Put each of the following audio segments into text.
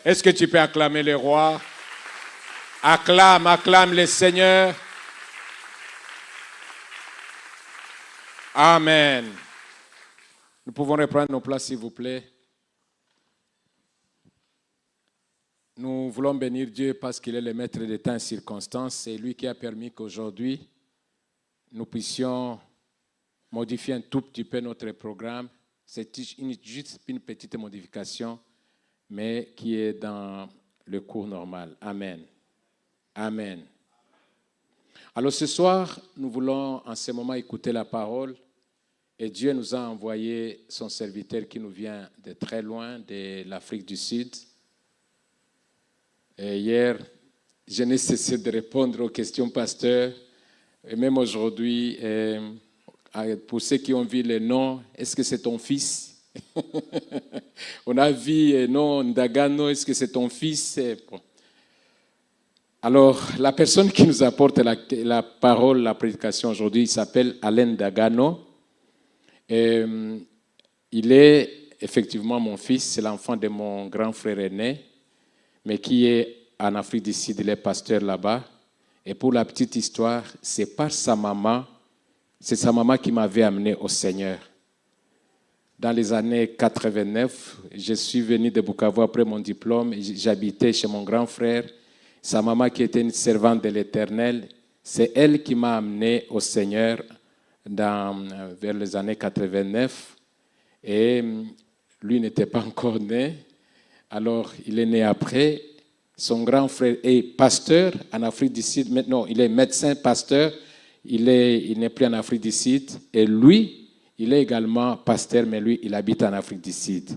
Est-ce que tu peux acclamer le roi? Acclame, acclame le Seigneur. Amen. Nous pouvons reprendre nos places, s'il vous plaît. Nous voulons bénir Dieu parce qu'il est le maître des temps et circonstances. C'est lui qui a permis qu'aujourd'hui, nous puissions modifier un tout petit peu notre programme. C'est juste une petite modification, mais qui est dans le cours normal. Amen. Amen. Alors ce soir, nous voulons en ce moment écouter la parole. Et Dieu nous a envoyé son serviteur qui nous vient de très loin, de l'Afrique du Sud. Et hier, je n'ai cessé de répondre aux questions pasteur. Et même aujourd'hui, pour ceux qui ont vu les noms, est-ce que c'est ton fils? On a vu non, Ndagano, est-ce que c'est ton fils? Bon. Alors, la personne qui nous apporte la parole, la prédication aujourd'hui, il s'appelle Alain Ndagano. Et, il est effectivement mon fils, c'est l'enfant de mon grand frère aîné, mais qui est en Afrique du Sud, il est pasteur là-bas. Et pour la petite histoire, c'est par sa maman, c'est sa maman qui m'avait amené au Seigneur. Dans les années 89, je suis venu de Bukavu après mon diplôme, j'habitais chez mon grand frère. Sa maman qui était une servante de l'Éternel, c'est elle qui m'a amené au Seigneur vers les années 89. Et lui n'était pas encore né. Alors, il est né après. Son grand frère est pasteur en Afrique du Sud. Maintenant, il est médecin, pasteur. Il n'est plus en Afrique du Sud. Et lui, il est également pasteur, mais lui, il habite en Afrique du Sud.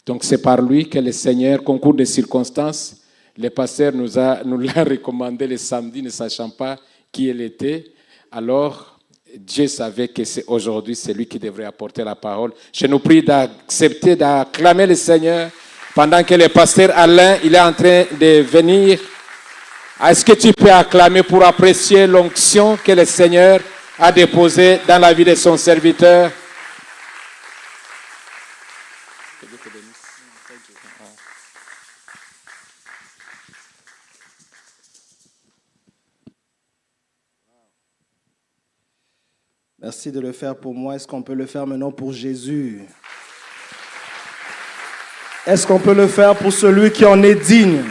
Donc, c'est par lui que le Seigneur, concours de circonstances, le pasteur nous l'a recommandé le samedi, ne sachant pas qui il était. Alors, Dieu savait que c'est aujourd'hui, c'est lui qui devrait apporter la parole. Je nous prie d'accepter, d'acclamer le Seigneur pendant que le pasteur Alain, il est en train de venir. Est-ce que tu peux acclamer pour apprécier l'onction que le Seigneur a déposée dans la vie de son serviteur? Merci de le faire pour moi. Est-ce qu'on peut le faire maintenant pour Jésus? Est-ce qu'on peut le faire pour celui qui en est digne?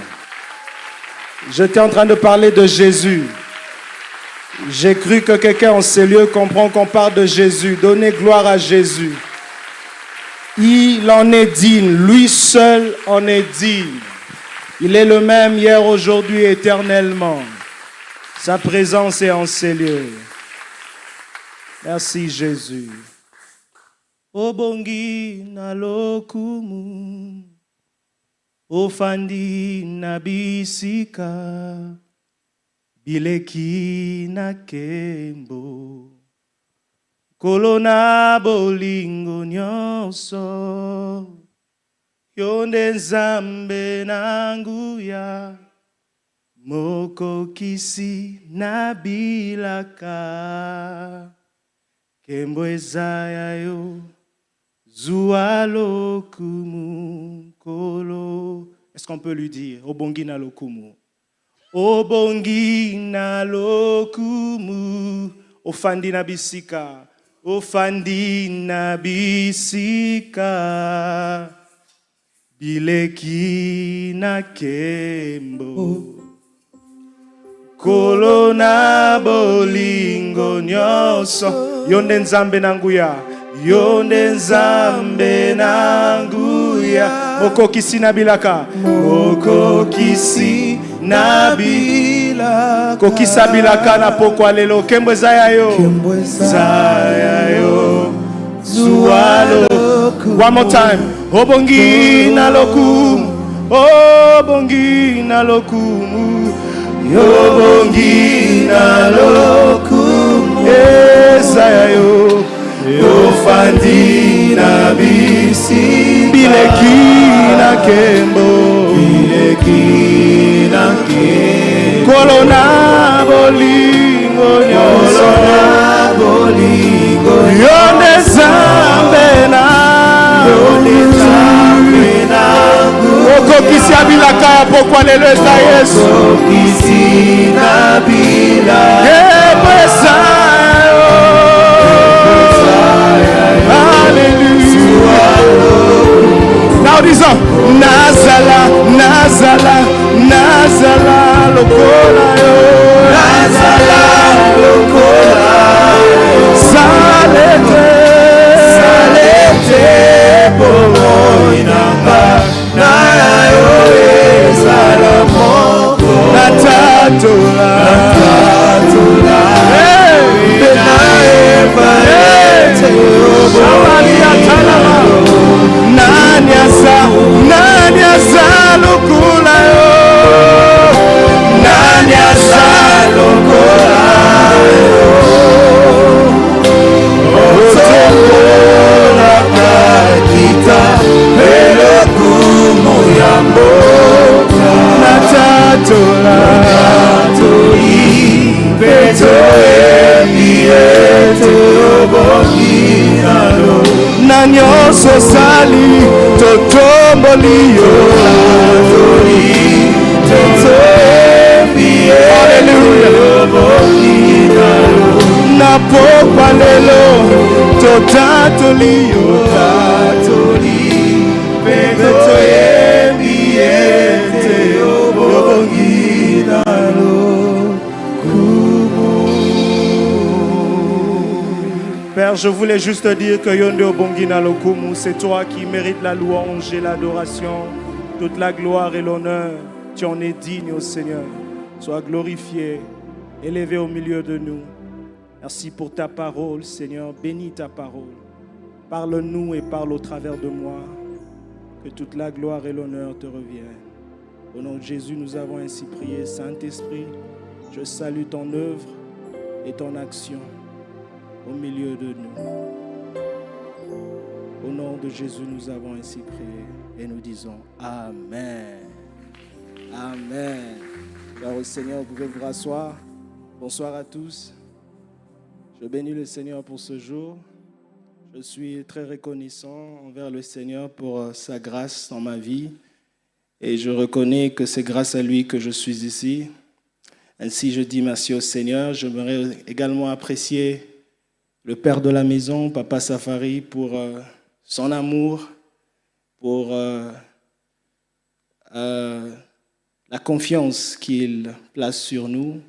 J'étais en train de parler de Jésus. J'ai cru que quelqu'un en ces lieux comprend qu'on parle de Jésus. Donnez gloire à Jésus. Il en est digne. Lui seul en est digne. Il est le même hier, aujourd'hui, éternellement. Sa présence est en ces lieux. Merci Jésus. Obongi na lokumu, ofandi na bisika, bileki na kembo, kolona bolingo nyonso, yonde nzambe na nguya, moko kisi na bilaka. Kembo ezaya yo zua lokumu kolo. Est-ce qu'on peut lui dire Obongi na lokumu? Obongi na lokumu, ofandi na bisika, ofandi na bisika, bileki na kembo, kolona bolingo nyonso, yonde nzambe nanguya, yonde nzambe nanguya, moko kisi na bilaka, moko kisi na bilaka, kokisa bilaka na poko alelo, kembo zaya yo, zualo. One more time. Obongi na lokumu, obongi na lokumu, yobongi na lokumu, ezaya yo, yofandi na bisi, bileki na kembo, bileki na kembo, kolona bolingo nyonso, bolingo yonde zambe na, yonde zambe na, Sokisi abilaka ya pokwa lelo eza Yesu. Alléluia. Now disons Nazala, Nazala, Nazala lokola yo. Nazala lokola Salete, Salete Bomo inamba na yo esalamoko Natatola, Natatola Bena ebarete Shawali atalama Nanyasa, Nanyasa lokola yo. Nanyasa lokola yo. Otokola kakita elokumu ya mboka. Natatola Natoli peto ebiete obokiralo. Nanyoso sali totomboli yo. Natoli peto ebiete obokiralo. Napokwa lelo totatoli yo. Tatoli peto ebiete obokiralo. Père, je voulais juste te dire que Yonde Obongina Lokumu, c'est toi qui mérites la louange et l'adoration, toute la gloire et l'honneur. Tu en es digne, ô Seigneur. Sois glorifié, élevé au milieu de nous. Merci pour ta parole, Seigneur. Bénis ta parole. Parle-nous et parle au travers de moi. Que toute la gloire et l'honneur te reviennent. Au nom de Jésus, nous avons ainsi prié. Saint-Esprit, je salue ton œuvre et ton action au milieu de nous. Au nom de Jésus, nous avons ainsi prié et nous disons Amen. Amen. Gloire au Seigneur, vous pouvez vous rasseoir. Bonsoir à tous. Je bénis le Seigneur pour ce jour. Je suis très reconnaissant envers le Seigneur pour sa grâce dans ma vie. Et je reconnais que c'est grâce à lui que je suis ici. Ainsi, je dis merci au Seigneur. J'aimerais également apprécier le père de la maison, Papa Safari, pour son amour, pour la confiance qu'il place sur nous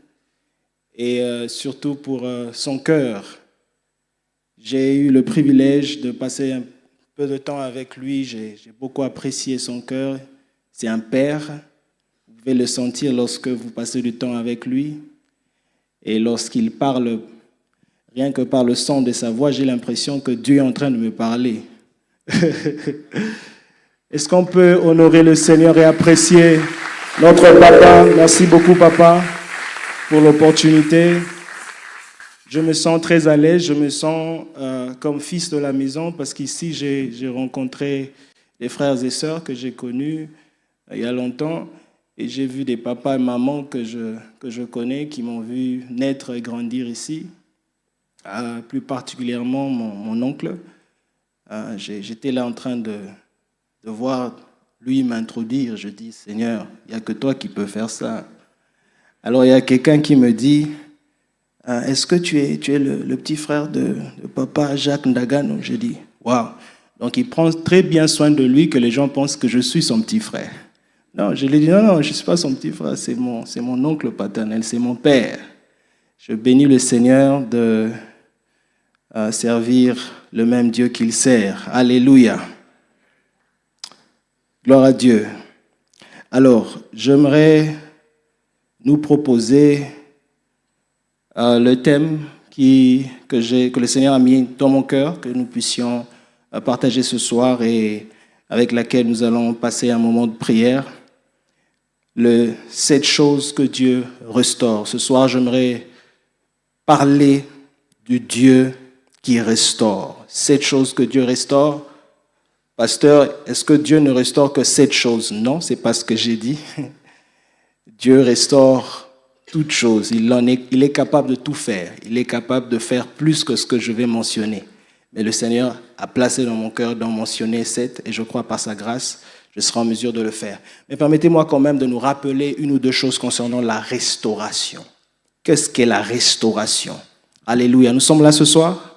et surtout pour son cœur. J'ai eu le privilège de passer un peu de temps avec lui. J'ai beaucoup apprécié son cœur. C'est un père. Vous pouvez le sentir lorsque vous passez du temps avec lui. Et lorsqu'il parle, rien que par le son de sa voix, j'ai l'impression que Dieu est en train de me parler. Est-ce qu'on peut honorer le Seigneur et apprécier notre papa? Merci beaucoup, papa, pour l'opportunité. Je me sens très à l'aise, je me sens comme fils de la maison parce qu'ici, j'ai rencontré des frères et sœurs que j'ai connus il y a longtemps et j'ai vu des papas et mamans que je connais qui m'ont vu naître et grandir ici. Plus particulièrement mon oncle. J'étais là en train de voir lui m'introduire. Je dis, Seigneur, il n'y a que toi qui peux faire ça. Alors il y a quelqu'un qui me dit, est-ce que tu es le petit frère de papa Jacques Ndagano? Je dis, waouh. Donc il prend très bien soin de lui que les gens pensent que je suis son petit frère. Non, je lui dis, non, je ne suis pas son petit frère, c'est mon oncle paternel, c'est mon père. Je bénis le Seigneur de servir le même Dieu qu'il sert. Alléluia. Gloire à Dieu. Alors, j'aimerais nous proposer le thème que le Seigneur a mis dans mon cœur, que nous puissions partager ce soir et avec laquelle nous allons passer un moment de prière. 7 choses que Dieu restaure. Ce soir, j'aimerais parler du Dieu qui restaure. 7 choses que Dieu restaure. Pasteur, est-ce que Dieu ne restaure que 7 choses? Non, c'est pas ce que j'ai dit. Dieu restaure toutes choses. Il est capable de tout faire. Il est capable de faire plus que ce que je vais mentionner. Mais le Seigneur a placé dans mon cœur d'en mentionner 7 et je crois par sa grâce, je serai en mesure de le faire. Mais permettez-moi quand même de nous rappeler une ou deux choses concernant la restauration. Qu'est-ce qu'est la restauration? Alléluia, nous sommes là ce soir?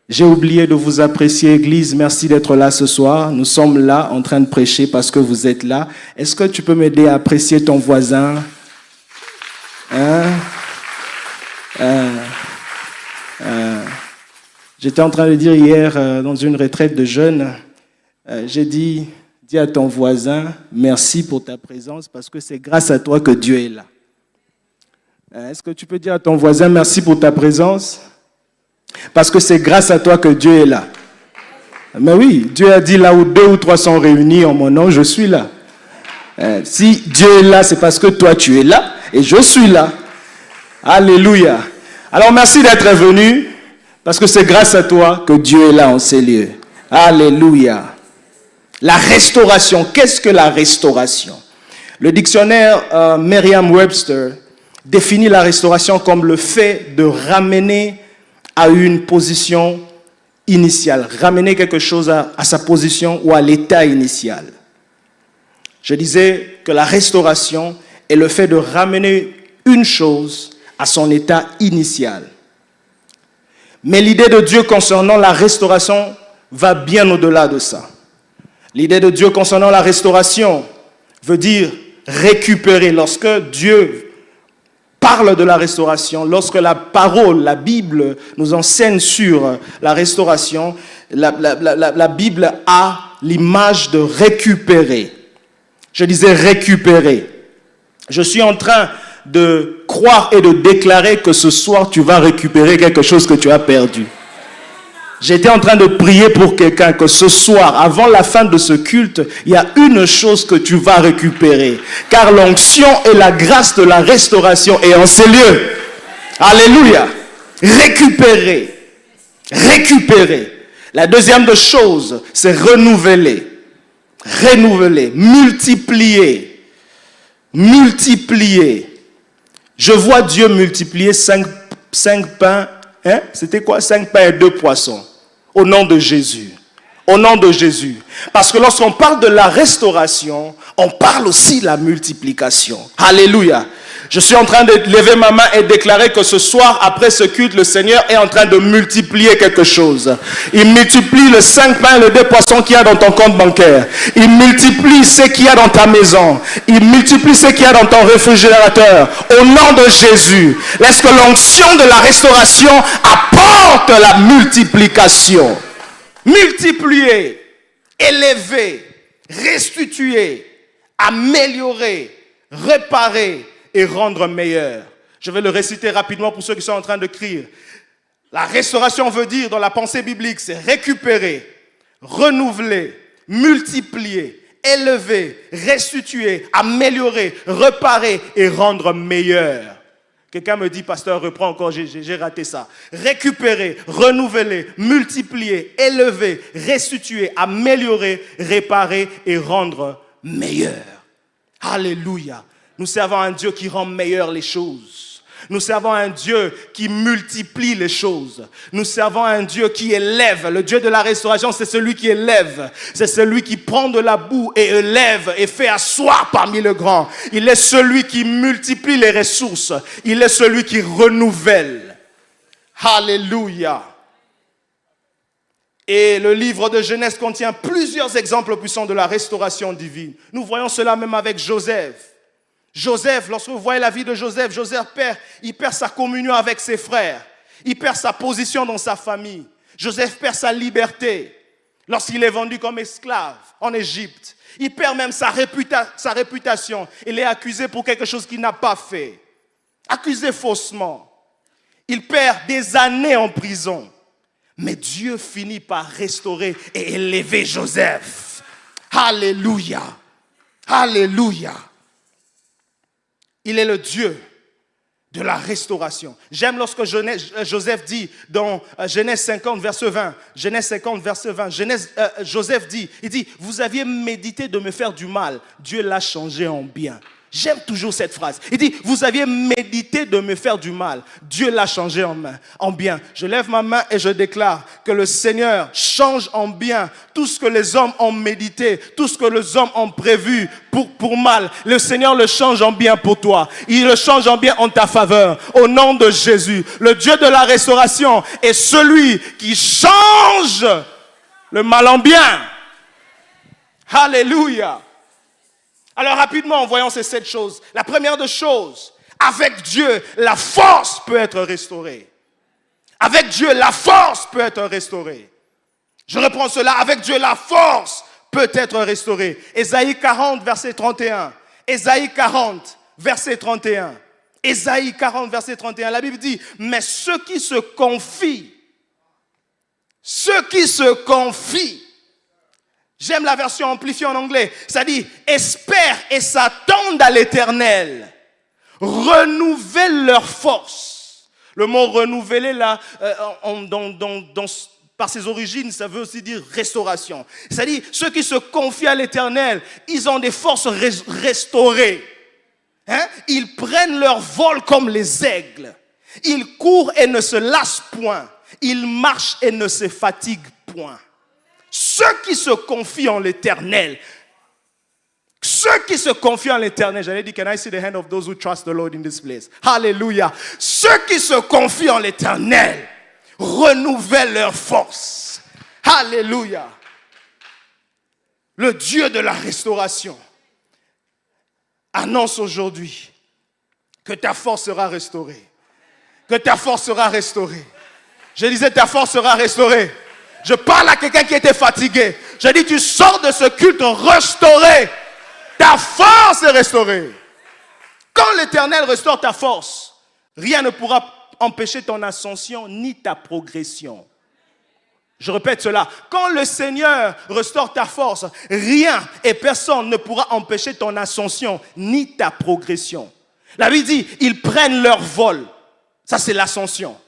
J'ai oublié de vous apprécier, Église. Merci d'être là ce soir. Nous sommes là en train de prêcher parce que vous êtes là. Est-ce que tu peux m'aider à apprécier ton voisin? J'étais en train de dire hier dans une retraite de jeunes, j'ai dit, dis à ton voisin, merci pour ta présence parce que c'est grâce à toi que Dieu est là. Est-ce que tu peux dire à ton voisin, merci pour ta présence? Parce que c'est grâce à toi que Dieu est là. Mais oui, Dieu a dit là où 2 ou 3 sont réunis en mon nom, je suis là. Si Dieu est là, c'est parce que toi tu es là et je suis là. Alléluia. Alors merci d'être venu parce que c'est grâce à toi que Dieu est là en ces lieux. Alléluia. La restauration, qu'est-ce que la restauration? Le dictionnaire Merriam-Webster définit la restauration comme le fait de ramener à une position initiale, ramener quelque chose à sa position ou à l'état initial. Je disais que la restauration est le fait de ramener une chose à son état initial. Mais l'idée de Dieu concernant la restauration va bien au-delà de ça. L'idée de Dieu concernant la restauration veut dire récupérer. Lorsque Dieu parle de la restauration, lorsque la parole, la Bible nous enseigne sur la restauration, la Bible a l'image de récupérer. Je disais récupérer. Je suis en train de croire et de déclarer que ce soir, tu vas récupérer quelque chose que tu as perdu. J'étais en train de prier pour quelqu'un que ce soir, avant la fin de ce culte, il y a une chose que tu vas récupérer. Car l'onction et la grâce de la restauration est en ces lieux. Alléluia. Récupérer. Récupérer. La deuxième des choses, c'est renouveler. Renouveler. Multiplier. Multiplier. Je vois Dieu multiplier 5 pains. C'était quoi? 5 pains et 2 poissons. Au nom de Jésus. Au nom de Jésus. Parce que lorsqu'on parle de la restauration, on parle aussi de la multiplication. Alléluia. Je suis en train de lever ma main et déclarer que ce soir, après ce culte, le Seigneur est en train de multiplier quelque chose. Il multiplie le 5 pains et les 2 poissons qu'il y a dans ton compte bancaire. Il multiplie ce qu'il y a dans ta maison. Il multiplie ce qu'il y a dans ton réfrigérateur. Au nom de Jésus, laisse que l'onction de la restauration apporte la multiplication. Multiplier, élever, restituer, améliorer, réparer et rendre meilleur. Je vais le réciter rapidement pour ceux qui sont en train de crier. La restauration veut dire, dans la pensée biblique, c'est récupérer, renouveler, multiplier, élever, restituer, améliorer, réparer et rendre meilleur. Quelqu'un me dit, pasteur, reprends encore, j'ai raté ça. Récupérer, renouveler, multiplier, élever, restituer, améliorer, réparer et rendre meilleur. Alléluia. Nous servons un Dieu qui rend meilleures les choses. Nous servons un Dieu qui multiplie les choses. Nous servons un Dieu qui élève. Le Dieu de la restauration, c'est celui qui élève. C'est celui qui prend de la boue et élève et fait asseoir parmi les grands. Il est celui qui multiplie les ressources. Il est celui qui renouvelle. Alléluia. Et le livre de Genèse contient plusieurs exemples puissants de la restauration divine. Nous voyons cela même avec Joseph. Joseph, lorsque vous voyez la vie de Joseph, il perd sa communion avec ses frères. Il perd sa position dans sa famille. Joseph perd sa liberté lorsqu'il est vendu comme esclave en Égypte. Il perd même sa réputation. Il est accusé pour quelque chose qu'il n'a pas fait. Accusé faussement. Il perd des années en prison. Mais Dieu finit par restaurer et élever Joseph. Alléluia. Alléluia. Il est le Dieu de la restauration. J'aime lorsque Joseph dit dans Genèse 50, verset 20, Joseph dit, il dit, vous aviez médité de me faire du mal, Dieu l'a changé en bien. J'aime toujours cette phrase. Il dit, vous aviez médité de me faire du mal. Dieu l'a changé en bien. Je lève ma main et je déclare que le Seigneur change en bien tout ce que les hommes ont médité, tout ce que les hommes ont prévu pour mal. Le Seigneur le change en bien pour toi. Il le change en bien en ta faveur. Au nom de Jésus, le Dieu de la restauration est celui qui change le mal en bien. Alléluia. Alors rapidement, voyons ces 7 choses. La première des choses, avec Dieu, la force peut être restaurée. Avec Dieu, la force peut être restaurée. Je reprends cela. Avec Dieu, la force peut être restaurée. Ésaïe 40, verset 31. Ésaïe 40, verset 31. Ésaïe 40, verset 31. La Bible dit, mais ceux qui se confient, j'aime la version amplifiée en anglais. Ça dit, espèrent et s'attendent à l'Éternel. Renouvellent leur force. Le mot renouveler là, par ses origines, ça veut aussi dire restauration. C'est-à-dire, ceux qui se confient à l'Éternel, ils ont des forces restaurées. Ils prennent leur vol comme les aigles. Ils courent et ne se lassent point. Ils marchent et ne se fatiguent point. Ceux qui se confient en l'Éternel. J'allais dire, can I see the hand of those who trust the Lord in this place? Hallelujah. Ceux qui se confient en l'Éternel renouvellent leur force. Hallelujah. Le Dieu de la restauration annonce aujourd'hui que ta force sera restaurée. Que ta force sera restaurée. Je disais, ta force sera restaurée. Je parle à quelqu'un qui était fatigué. Je dis, tu sors de ce culte restauré. Ta force est restaurée. Quand l'Éternel restaure ta force, rien ne pourra empêcher ton ascension ni ta progression. Je répète cela. Quand le Seigneur restaure ta force, rien et personne ne pourra empêcher ton ascension ni ta progression. La Bible dit, ils prennent leur vol. Ça, c'est l'ascension.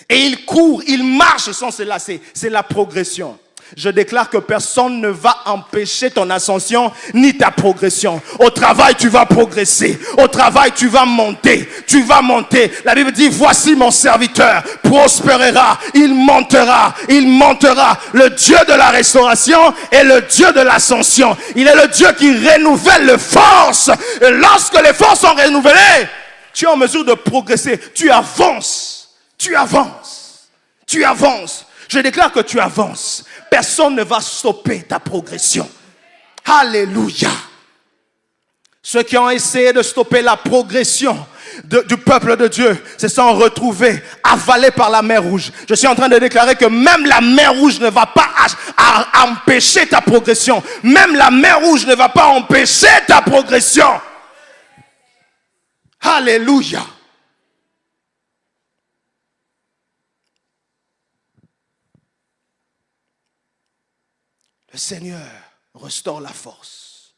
Et ils courent, ils marchent sans se lasser. C'est la progression. Je déclare que personne ne va empêcher ton ascension ni ta progression. Au travail, tu vas progresser. Au travail, tu vas monter. Tu vas monter. La Bible dit, voici mon serviteur prospérera. Il montera. Il montera. Le Dieu de la restauration est le Dieu de l'ascension. Il est le Dieu qui renouvelle les forces. Et lorsque les forces sont renouvelées, tu es en mesure de progresser. Tu avances. Tu avances. Tu avances. Je déclare que tu avances. Personne ne va stopper ta progression. Alléluia. Ceux qui ont essayé de stopper la progression du peuple de Dieu se sont retrouvés avalés par la mer Rouge. Je suis en train de déclarer que même la mer Rouge ne va pas empêcher ta progression. Même la mer Rouge ne va pas empêcher ta progression. Alléluia. Le Seigneur restaure la force.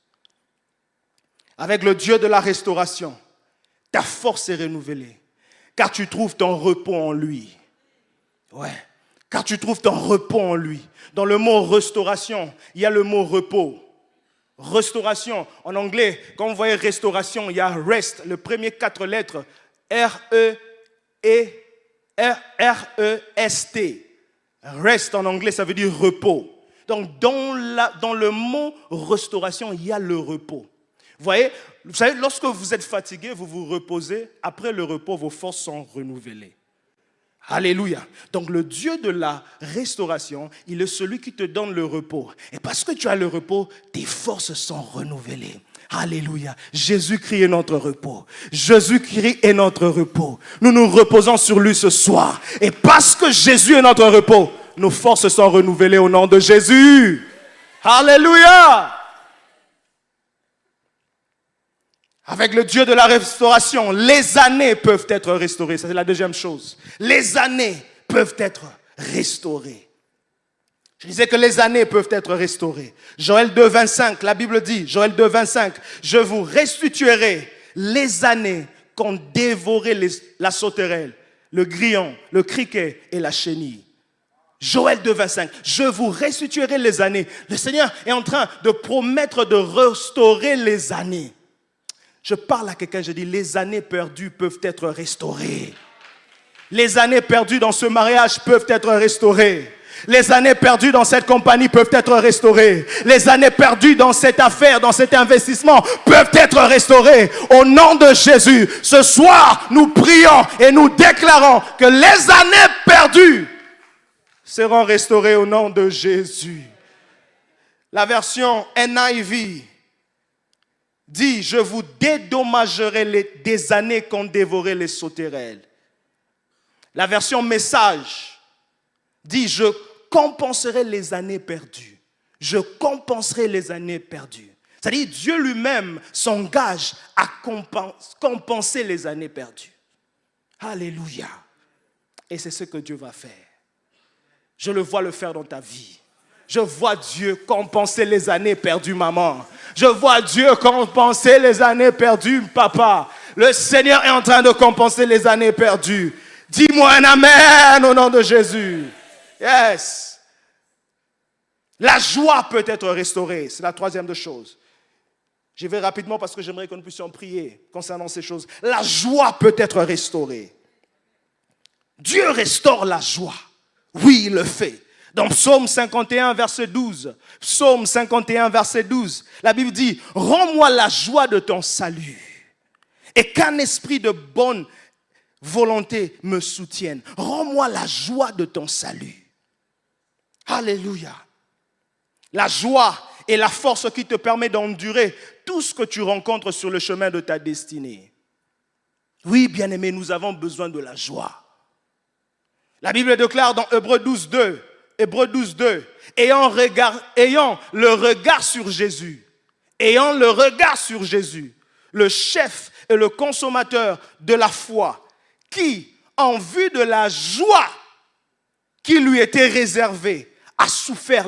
Avec le Dieu de la restauration, ta force est renouvelée. Car tu trouves ton repos en lui. Ouais. Car tu trouves ton repos en lui. Dans le mot restauration, il y a le mot repos. Restauration. En anglais, quand vous voyez restauration, il y a rest. Le premier 4 lettres. R-E-S-T. Rest en anglais, ça veut dire repos. Donc, dans le mot restauration, il y a le repos. Vous savez, lorsque vous êtes fatigué, vous vous reposez. Après le repos, vos forces sont renouvelées. Alléluia. Donc, le Dieu de la restauration, il est celui qui te donne le repos. Et parce que tu as le repos, tes forces sont renouvelées. Alléluia. Jésus-Christ est notre repos. Jésus-Christ est notre repos. Nous nous reposons sur lui ce soir. Et parce que Jésus est notre repos, nos forces sont renouvelées au nom de Jésus. Alléluia. Avec le Dieu de la restauration, les années peuvent être restaurées. Ça, c'est la deuxième chose. Les années peuvent être restaurées. Je disais que les années peuvent être restaurées. Joël 2, 25, la Bible dit, Joël 2, 25, je vous restituerai les années qu'ont dévoré la sauterelle, le grillon, le criquet et la chenille. Joël 2, 25, je vous restituerai les années. Le Seigneur est en train de promettre de restaurer les années. Je parle à quelqu'un, je dis, les années perdues peuvent être restaurées. Les années perdues dans ce mariage peuvent être restaurées. Les années perdues dans cette compagnie peuvent être restaurées. Les années perdues dans cette affaire, dans cet investissement peuvent être restaurées. Au nom de Jésus, ce soir, nous prions et nous déclarons que les années perdues seront restaurées au nom de Jésus. La version NIV dit, je vous dédommagerai des années qu'ont dévoré les sauterelles. La version message dit, je compenserai les années perdues. Je compenserai les années perdues. C'est-à-dire, Dieu lui-même s'engage à compenser les années perdues. Alléluia. Et c'est ce que Dieu va faire. Je le vois le faire dans ta vie. Je vois Dieu compenser les années perdues, maman. Je vois Dieu compenser les années perdues, papa. Le Seigneur est en train de compenser les années perdues. Dis-moi un amen au nom de Jésus. Yes. La joie peut être restaurée. C'est la troisième des choses. Je vais rapidement parce que j'aimerais que nous puissions prier concernant ces choses. La joie peut être restaurée. Dieu restaure la joie. Oui, il le fait. Dans Psaume 51, verset 12. Psaume 51, verset 12. La Bible dit, « Rends-moi la joie de ton salut et qu'un esprit de bonne volonté me soutienne. Rends-moi la joie de ton salut. » Alléluia. La joie est la force qui te permet d'endurer tout ce que tu rencontres sur le chemin de ta destinée. Oui, bien-aimés, nous avons besoin de la joie. La Bible déclare dans Hébreux 12, 2, ayant le regard sur Jésus, le chef et le consommateur de la foi, qui, en vue de la joie qui lui était réservée, a souffert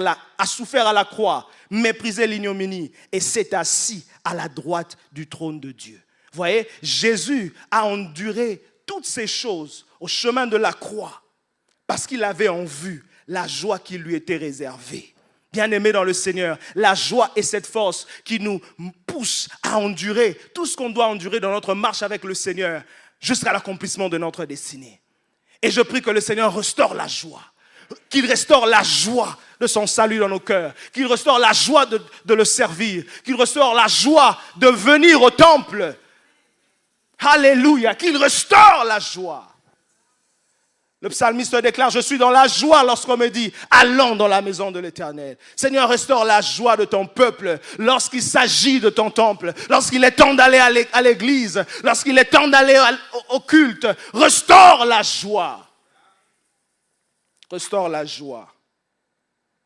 à la croix, méprisé l'ignominie et s'est assis à la droite du trône de Dieu. Vous voyez, Jésus a enduré toutes ces choses au chemin de la croix parce qu'il avait en vue la joie qui lui était réservée. Bien-aimés dans le Seigneur, la joie est cette force qui nous pousse à endurer tout ce qu'on doit endurer dans notre marche avec le Seigneur jusqu'à l'accomplissement de notre destinée. Et je prie que le Seigneur restaure la joie, qu'il restaure la joie de son salut dans nos cœurs, qu'il restaure la joie de le servir, qu'il restaure la joie de venir au temple. Alléluia, qu'il restaure la joie. Le psalmiste déclare, je suis dans la joie lorsqu'on me dit, allons dans la maison de l'Éternel. Seigneur, restaure la joie de ton peuple lorsqu'il s'agit de ton temple, lorsqu'il est temps d'aller à l'église, lorsqu'il est temps d'aller au culte. Restaure la joie. Restaure la joie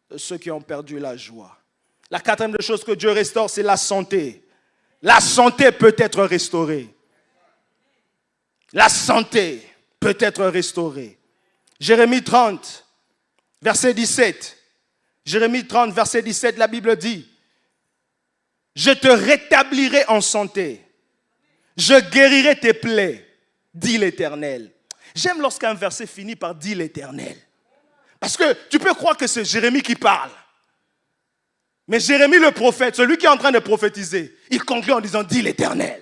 de ceux qui ont perdu la joie. La quatrième des choses que Dieu restaure, c'est la santé. La santé peut être restaurée. La santé peut être restaurée. Jérémie 30, verset 17. Jérémie 30, verset 17, la Bible dit, « Je te rétablirai en santé. Je guérirai tes plaies, dit l'Éternel. » J'aime lorsqu'un verset finit par « dit l'Éternel ». Parce que tu peux croire que c'est Jérémie qui parle. Mais Jérémie le prophète, celui qui est en train de prophétiser, il conclut en disant « dit l'Éternel ».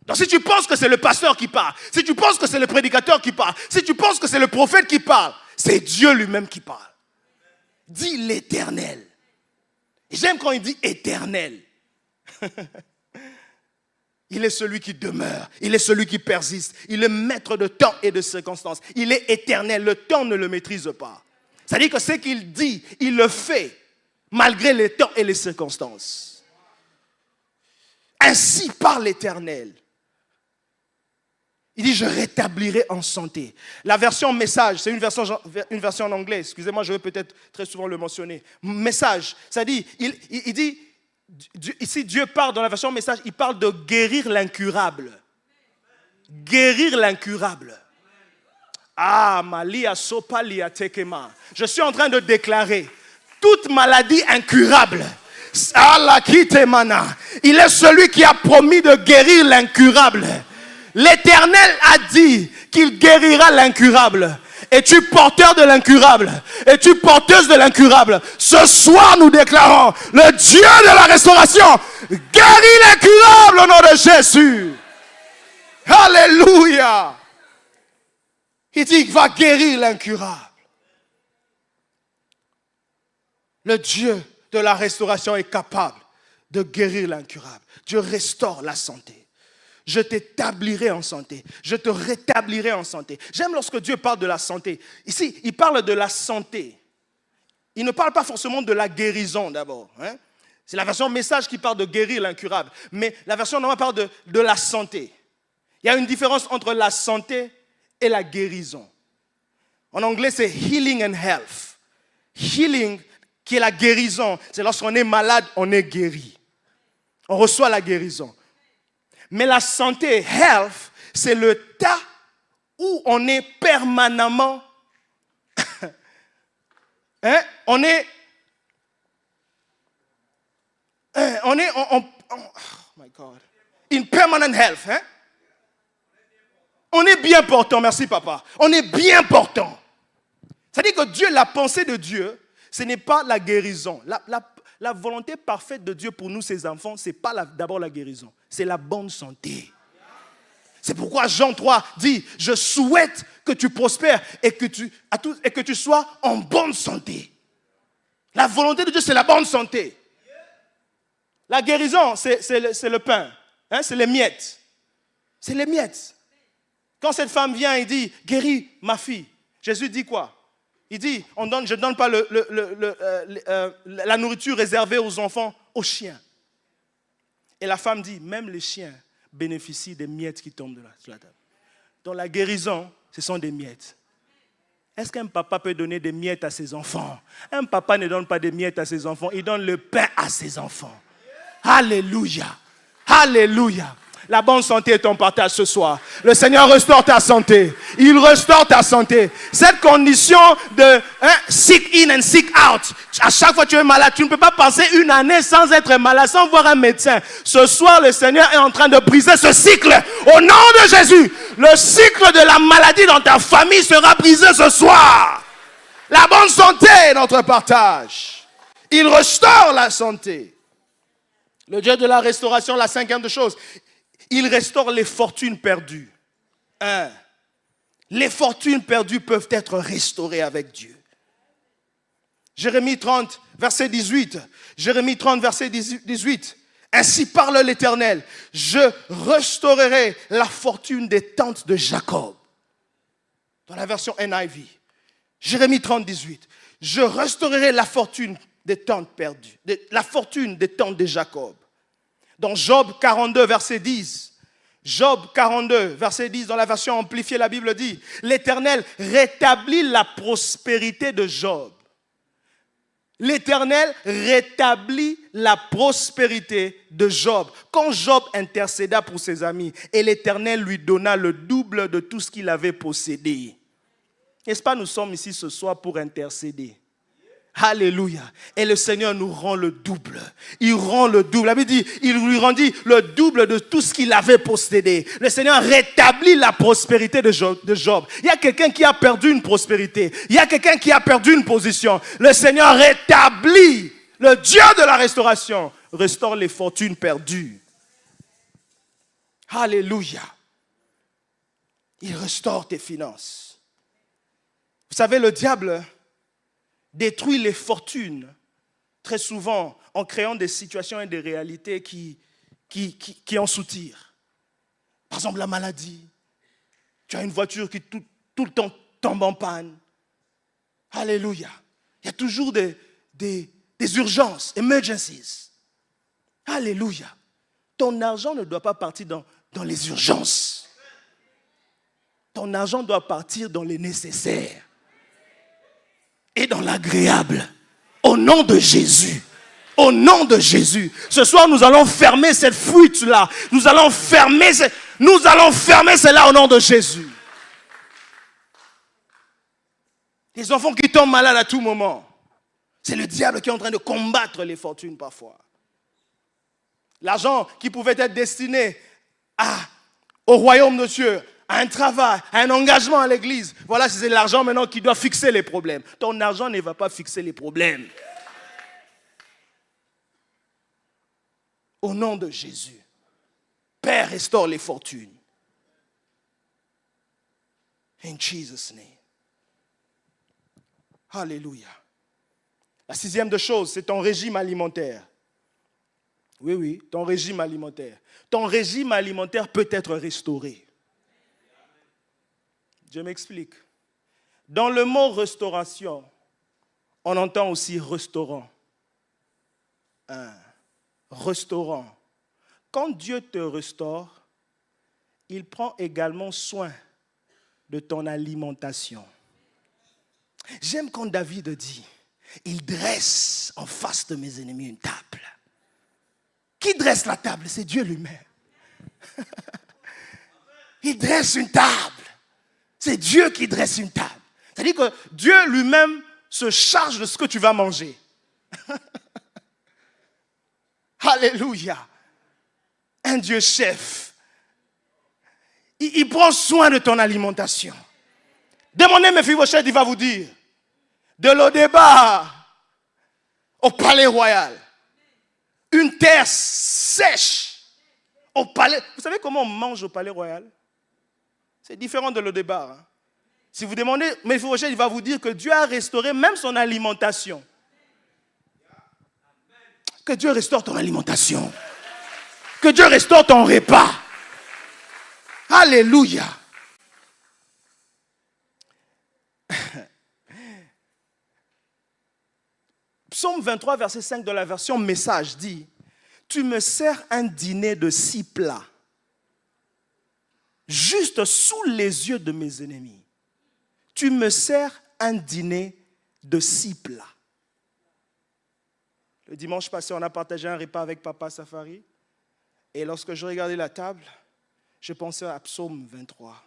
Donc si tu penses que c'est le pasteur qui parle, si tu penses que c'est le prédicateur qui parle, si tu penses que c'est le prophète qui parle, c'est Dieu lui-même qui parle. Dit l'Éternel. J'aime quand il dit éternel. Il est celui qui demeure, il est celui qui persiste, il est maître de temps et de circonstances. Il est éternel, le temps ne le maîtrise pas. C'est-à-dire que ce qu'il dit, il le fait malgré les temps et les circonstances. Ainsi parle l'Éternel. Il dit, je rétablirai en santé. La version message, c'est une version en anglais. Excusez-moi, je vais peut-être très souvent le mentionner. Message, ça dit, il dit, ici Dieu parle dans la version message, il parle de guérir l'incurable. Guérir l'incurable. Ah, Malia Sopalia Tekema. Je suis en train de déclarer toute maladie incurable. Il est celui qui a promis de guérir l'incurable. L'Éternel a dit qu'il guérira l'incurable. Es-tu porteur de l'incurable? Es-tu porteuse de l'incurable? Ce soir, nous déclarons, le Dieu de la restauration guérit l'incurable au nom de Jésus. Alléluia. Il dit qu'il va guérir l'incurable. Le Dieu de la restauration est capable de guérir l'incurable. Dieu restaure la santé. Je t'établirai en santé. Je te rétablirai en santé. J'aime lorsque Dieu parle de la santé. Ici, il parle de la santé. Il ne parle pas forcément de la guérison d'abord. C'est la version message qui parle de guérir l'incurable. Mais la version normale parle de la santé. Il y a une différence entre la santé et la guérison. En anglais, c'est healing and health. Healing, qui est la guérison, c'est lorsqu'on est malade, on est guéri. On reçoit la guérison. Mais la santé, health, c'est le tas où on est permanemment, on est, oh my God, in permanent health. On est bien portant, merci papa. On est bien portant. C'est-à-dire que Dieu, la pensée de Dieu, ce n'est pas la guérison. La volonté parfaite de Dieu pour nous, ses enfants, ce n'est pas d'abord la guérison. C'est la bonne santé. C'est pourquoi Jean 3 dit, je souhaite que tu prospères et que tu sois en bonne santé. La volonté de Dieu, c'est la bonne santé. La guérison, c'est le pain. C'est les miettes. C'est les miettes. Quand cette femme vient et dit, guéris ma fille, Jésus dit quoi? Il dit, je ne donne pas la nourriture réservée aux enfants, aux chiens. Et la femme dit, même les chiens bénéficient des miettes qui tombent sur la table. Donc la guérison, ce sont des miettes. Est-ce qu'un papa peut donner des miettes à ses enfants? Un papa ne donne pas des miettes à ses enfants, il donne le pain à ses enfants. Alléluia. Alléluia. La bonne santé est ton partage ce soir. Le Seigneur restaure ta santé. Il restaure ta santé. Cette condition de sick in and sick out. À chaque fois que tu es malade, tu ne peux pas passer une année sans être malade, sans voir un médecin. Ce soir, le Seigneur est en train de briser ce cycle. Au nom de Jésus, le cycle de la maladie dans ta famille sera brisé ce soir. La bonne santé est notre partage. Il restaure la santé. Le Dieu de la restauration, la cinquième chose, il restaure les fortunes perdues. Les fortunes perdues peuvent être restaurées avec Dieu. Jérémie 30, verset 18. Jérémie 30, verset 18. Ainsi parle l'Éternel, je restaurerai la fortune des tentes de Jacob. Dans la version NIV. Jérémie 30, 18. Je restaurerai la fortune des tentes perdues, la fortune des tentes de Jacob. Dans Job 42, verset 10, Job 42, verset 10, dans la version amplifiée, la Bible dit, l'Éternel rétablit la prospérité de Job. L'Éternel rétablit la prospérité de Job. Quand Job intercéda pour ses amis, et l'Éternel lui donna le double de tout ce qu'il avait possédé. N'est-ce pas, nous sommes ici ce soir pour intercéder. Alléluia. Et le Seigneur nous rend le double. Il rend le double. La Bible dit, il lui rendit le double de tout ce qu'il avait possédé. Le Seigneur rétablit la prospérité de Job. Il y a quelqu'un qui a perdu une prospérité. Il y a quelqu'un qui a perdu une position. Le Seigneur rétablit. Le Dieu de la restauration restaure les fortunes perdues. Alléluia. Il restaure tes finances. Vous savez, le diable détruit les fortunes très souvent en créant des situations et des réalités qui en soutirent. Par exemple, la maladie. Tu as une voiture qui tout le temps tombe en panne. Alléluia. Il y a toujours des urgences, emergencies. Alléluia. Ton argent ne doit pas partir dans les urgences. Ton argent doit partir dans les nécessaires. Et dans l'agréable, au nom de Jésus, au nom de Jésus. Ce soir, nous allons fermer cette fuite-là. Nous allons fermer cela au nom de Jésus. Les enfants qui tombent malades à tout moment, c'est le diable qui est en train de combattre les fortunes parfois. L'argent qui pouvait être destiné au royaume de Dieu, à un travail, à un engagement à l'église. Voilà, c'est l'argent maintenant qui doit fixer les problèmes. Ton argent ne va pas fixer les problèmes. Au nom de Jésus, Père, restaure les fortunes. In Jesus' name. Alléluia. La sixième des choses, c'est ton régime alimentaire. Oui, ton régime alimentaire. Ton régime alimentaire peut être restauré. Je m'explique. Dans le mot restauration, on entend aussi restaurant. Restaurant. Quand Dieu te restaure, il prend également soin de ton alimentation. J'aime quand David dit, il dresse en face de mes ennemis une table. Qui dresse la table? C'est Dieu lui-même. Il dresse une table. C'est Dieu qui dresse une table. C'est-à-dire que Dieu lui-même se charge de ce que tu vas manger. Alléluia. Un Dieu chef. Il prend soin de ton alimentation. Demandez Mephibosheth, il va vous dire. De Lo-débar au palais royal. Une terre sèche au palais. Vous savez comment on mange au palais royal? C'est différent de Lo-débar. Hein? Si vous demandez, Mephibosheth, il va vous dire que Dieu a restauré même son alimentation. Que Dieu restaure ton alimentation. Que Dieu restaure ton repas. Alléluia. Psaume 23, verset 5 de la version Message dit, « Tu me sers un dîner de 6 plats, juste sous les yeux de mes ennemis. Tu me sers un dîner de 6 plats. » Le dimanche passé, on a partagé un repas avec Papa Safari. Et lorsque je regardais la table, je pensais à Psaume 23.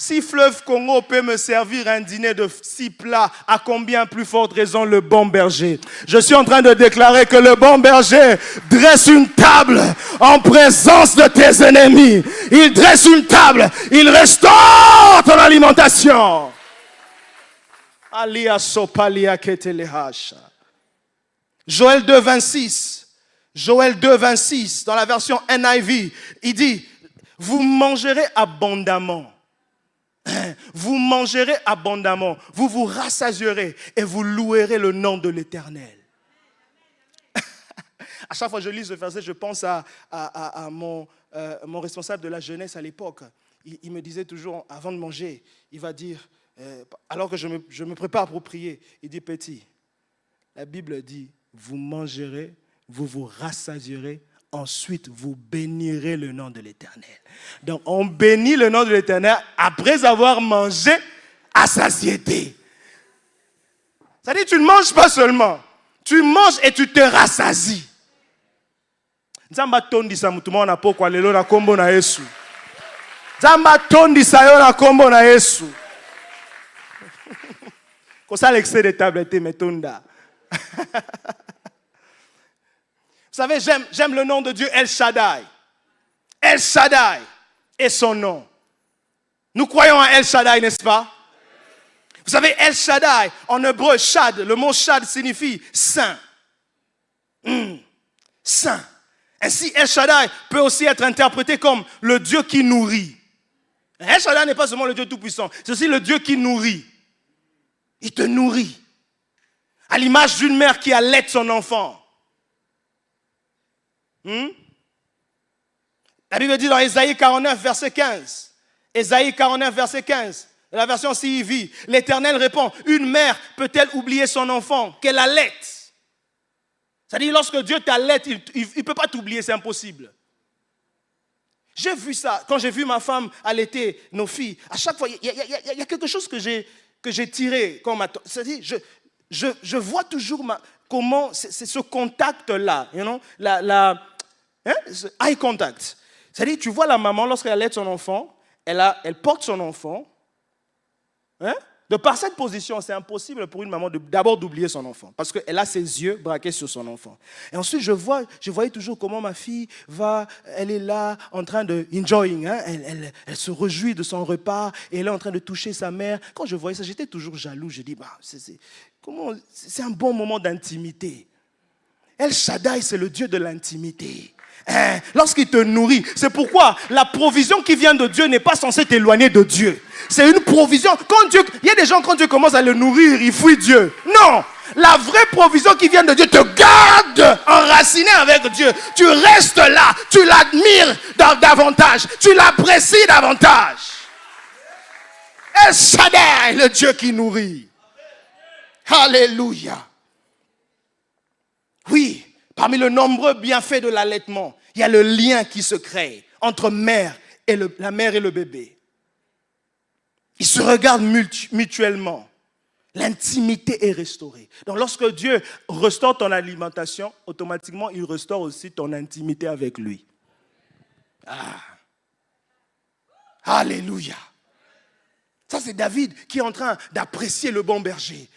Si Fleuve Congo peut me servir un dîner de 6 plats, à combien plus forte raison le bon berger? Je suis en train de déclarer que le bon berger dresse une table en présence de tes ennemis. Il dresse une table, il restaure ton alimentation. Joël 2, 26. Joël 2, 26, dans la version NIV, il dit, vous mangerez abondamment. Vous mangerez abondamment, vous vous rassasierez et vous louerez le nom de l'Éternel. À chaque fois que je lis ce verset, je pense à mon responsable de la jeunesse à l'époque. Il me disait toujours, avant de manger, il va dire, alors que je me prépare pour prier, il dit, petit, la Bible dit, vous mangerez, vous vous rassasierez, ensuite vous bénirez le nom de l'Éternel. Donc on bénit le nom de l'Éternel après avoir mangé à satiété. C'est-à-dire tu ne manges pas seulement, tu manges et tu te rassasies. Nzamba tondisa mutuma na pokwa lelo na kombo na Yesu. Nzamba tondisa yo na kombo na Yesu. Ko ça l'excès de table était metonda. Vous savez, j'aime le nom de Dieu, El Shaddai. El Shaddai est son nom. Nous croyons à El Shaddai, n'est-ce pas? Vous savez, El Shaddai, en hébreu, Shad, le mot Shad signifie saint. Saint. Ainsi, El Shaddai peut aussi être interprété comme le Dieu qui nourrit. El Shaddai n'est pas seulement le Dieu tout-puissant, c'est aussi le Dieu qui nourrit. Il te nourrit. À l'image d'une mère qui allaite son enfant. La Bible dit dans Ésaïe 49, verset 15. Ésaïe 49, verset 15. La version CIV. L'Éternel répond, une mère peut-elle oublier son enfant qu'elle allaite? C'est-à-dire, lorsque Dieu t'allaite, il ne peut pas t'oublier, c'est impossible. J'ai vu ça. Quand j'ai vu ma femme allaiter nos filles, à chaque fois, il y a quelque chose que j'ai tiré. C'est-à-dire, je vois toujours comment c'est ce contact-là, you know, eye contact. C'est-à-dire, tu vois la maman, lorsqu'elle allaite son enfant, elle porte son enfant, De par cette position, c'est impossible pour une maman d'abord d'oublier son enfant. Parce qu'elle a ses yeux braqués sur son enfant. Et ensuite, je voyais toujours comment ma fille elle est là en train de enjoying. Hein? Elle se réjouit de son repas et elle est en train de toucher sa mère. Quand je voyais ça, j'étais toujours jaloux. Je dis, c'est un bon moment d'intimité. El Shaddai, c'est le Dieu de l'intimité. Lorsqu'il te nourrit, c'est pourquoi la provision qui vient de Dieu n'est pas censée t'éloigner de Dieu. C'est une provision. Il y a des gens, quand Dieu commence à le nourrir, ils fuient Dieu. Non, la vraie provision qui vient de Dieu te garde enraciné avec Dieu. Tu restes là, tu l'admires davantage, tu l'apprécies davantage. El Shaddai, le Dieu qui nourrit. Alléluia. Oui, parmi les nombreux bienfaits de l'allaitement, il y a le lien qui se crée entre la mère et le bébé. Ils se regardent mutuellement. L'intimité est restaurée. Donc lorsque Dieu restaure ton alimentation, automatiquement, il restaure aussi ton intimité avec lui. Alléluia. Ça, c'est David qui est en train d'apprécier le bon berger.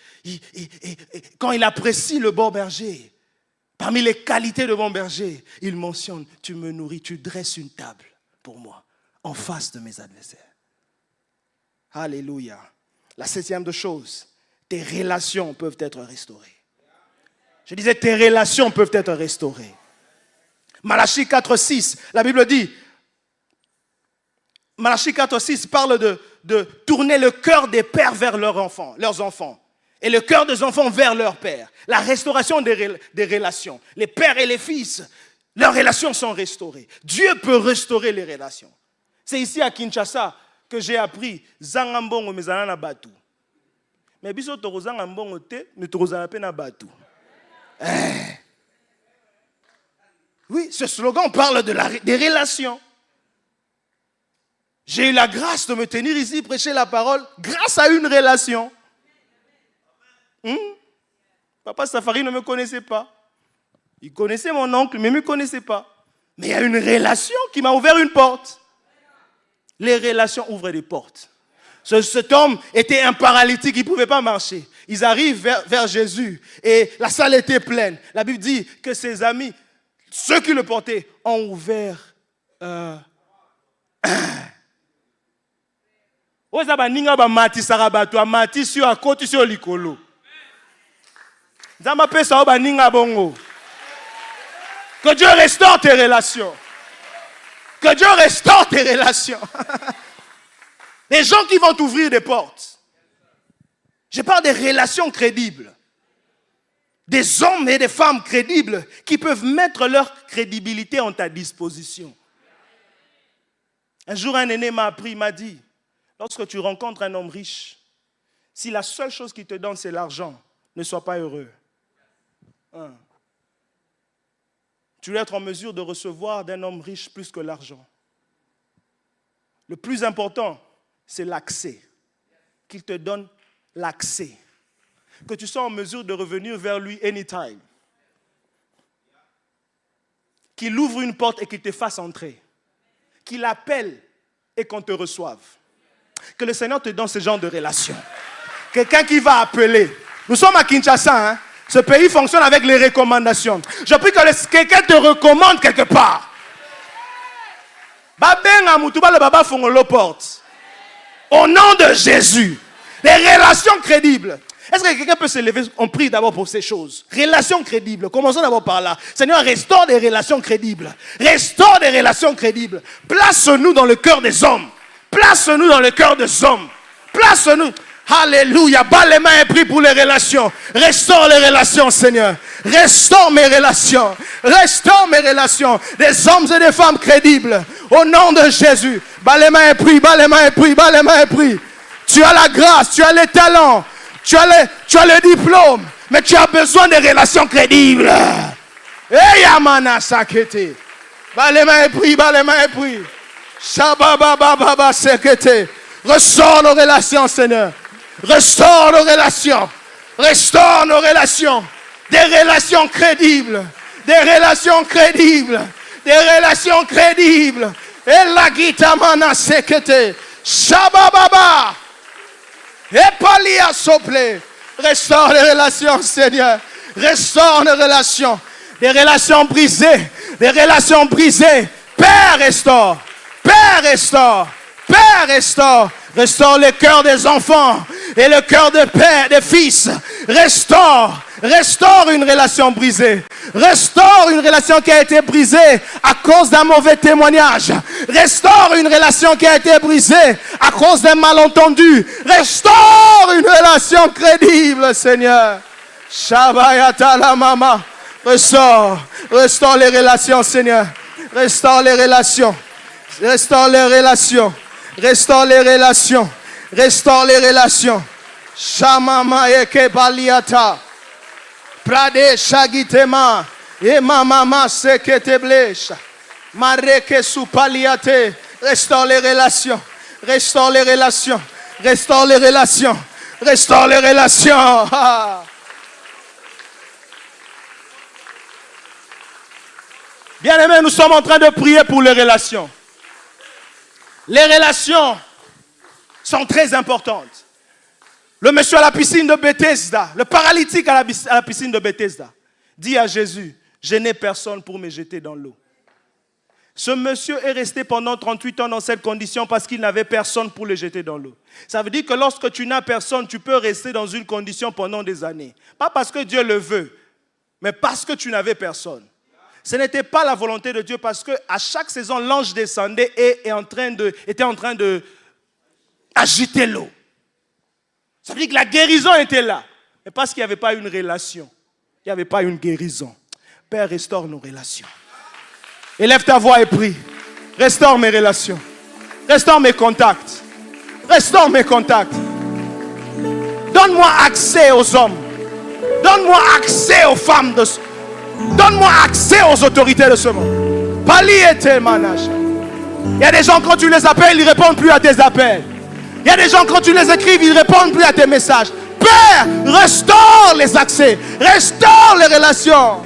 Quand il apprécie le bon berger, parmi les qualités de bon berger, il mentionne, tu me nourris, tu dresses une table pour moi, en face de mes adversaires. Alléluia. La 7e chose, tes relations peuvent être restaurées. Je disais, tes relations peuvent être restaurées. Malachie 4:6, la Bible dit, Malachie 4:6 parle de tourner le cœur des pères vers leurs enfants. Et le cœur des enfants vers leur père. La restauration des relations. Les pères et les fils, leurs relations sont restaurées. Dieu peut restaurer les relations. C'est ici à Kinshasa que j'ai appris Zangambongo mezana batu. Mais biso toko Zangambongo te, mais toko na batu. Oui, ce slogan parle des relations. J'ai eu la grâce de me tenir ici, prêcher la parole, grâce à une relation. Papa Safari ne me connaissait pas. Il connaissait mon oncle, mais ne me connaissait pas. Mais il y a une relation qui m'a ouvert une porte. Les relations ouvrent des portes. Cet homme était un paralytique, il ne pouvait pas marcher. Ils arrivent vers Jésus et la salle était pleine. La Bible dit que ses amis, ceux qui le portaient, ont ouvert que Dieu restaure tes relations. Que Dieu restaure tes relations. Les gens qui vont t'ouvrir des portes. Je parle des relations crédibles. Des hommes et des femmes crédibles qui peuvent mettre leur crédibilité en ta disposition. Un jour, un aîné m'a appris, il m'a dit, lorsque tu rencontres un homme riche, si la seule chose qu'il te donne, c'est l'argent, ne sois pas heureux. Tu dois être en mesure de recevoir d'un homme riche plus que l'argent. Le plus important, c'est l'accès. Qu'il te donne l'accès. Que tu sois en mesure de revenir vers lui anytime. Qu'il ouvre une porte et qu'il te fasse entrer. Qu'il appelle et qu'on te reçoive. Que le Seigneur te donne ce genre de relation. Quelqu'un qui va appeler. Nous sommes à Kinshasa, hein? Ce pays fonctionne avec les recommandations. Je prie que quelqu'un te recommande quelque part. Au nom de Jésus. Les relations crédibles. Est-ce que quelqu'un peut se lever? On prie d'abord pour ces choses. Relations crédibles. Commençons d'abord par là. Seigneur, restaure des relations crédibles. Restaure des relations crédibles. Place-nous dans le cœur des hommes. Place-nous dans le cœur des hommes. Place-nous. Alléluia. Bas les mains et prie pour les relations. Restaure les relations, Seigneur. Restaure mes relations. Restaure mes relations. Des hommes et des femmes crédibles. Au nom de Jésus. Bas les mains et prie. Bas les mains et prie. Bas les mains et prie. Tu as la grâce. Tu as les talents. Tu as le diplôme. Mais tu as besoin de relations crédibles. Hey, Yamana Sakete. Bas les mains et prie. Bas les mains et prie. Shababa Sekete. Restaure nos relations, Seigneur. Restaure nos relations. Restaure nos relations. Des relations crédibles. Des relations crédibles. Des relations crédibles. Et la guitamana sekete. Shabababa. Epalia sople. Restaure les relations, Seigneur. Restaure les relations. Des relations brisées. Des relations brisées. Père, restaure. Père, restaure. Père, restaure. Restaure le cœur des enfants et le cœur des pères, des fils. Restaure. Restaure une relation brisée. Restaure une relation qui a été brisée à cause d'un mauvais témoignage. Restaure une relation qui a été brisée à cause d'un malentendu. Restaure une relation crédible, Seigneur. Shabayata la mama. Restaure. Restaure les relations, Seigneur. Restaure les relations. Restaure les relations. Restaure les relations. Restaure les relations. Shamama eke baliata. Prade shagitema. Ema mama sekete blesha. Mareke supaliate. Restaure les relations. Restaure les relations. Restaure les relations. Restaure les relations. Bien-aimés, nous sommes en train de prier pour les relations. Les relations sont très importantes. Le monsieur à la piscine de Bethesda, le paralytique à la piscine de Bethesda, dit à Jésus, je n'ai personne pour me jeter dans l'eau. Ce monsieur est resté pendant 38 ans dans cette condition parce qu'il n'avait personne pour le jeter dans l'eau. Ça veut dire que lorsque tu n'as personne, tu peux rester dans une condition pendant des années. Pas parce que Dieu le veut, mais parce que tu n'avais personne. Ce n'était pas la volonté de Dieu parce qu'à chaque saison, l'ange descendait et était en train de agiter l'eau. Ça veut dire que la guérison était là. Mais parce qu'il n'y avait pas une relation. Il n'y avait pas une guérison. Père, restaure nos relations. Élève ta voix et prie. Restaure mes relations. Restaure mes contacts. Restaure mes contacts. Donne-moi accès aux hommes. Donne-moi accès aux femmes de Donne-moi accès aux autorités de ce monde. Il y a des gens, quand tu les appelles, ils ne répondent plus à tes appels. Il y a des gens, quand tu les écrives, ils ne répondent plus à tes messages. Père, restaure les accès. Restaure les relations.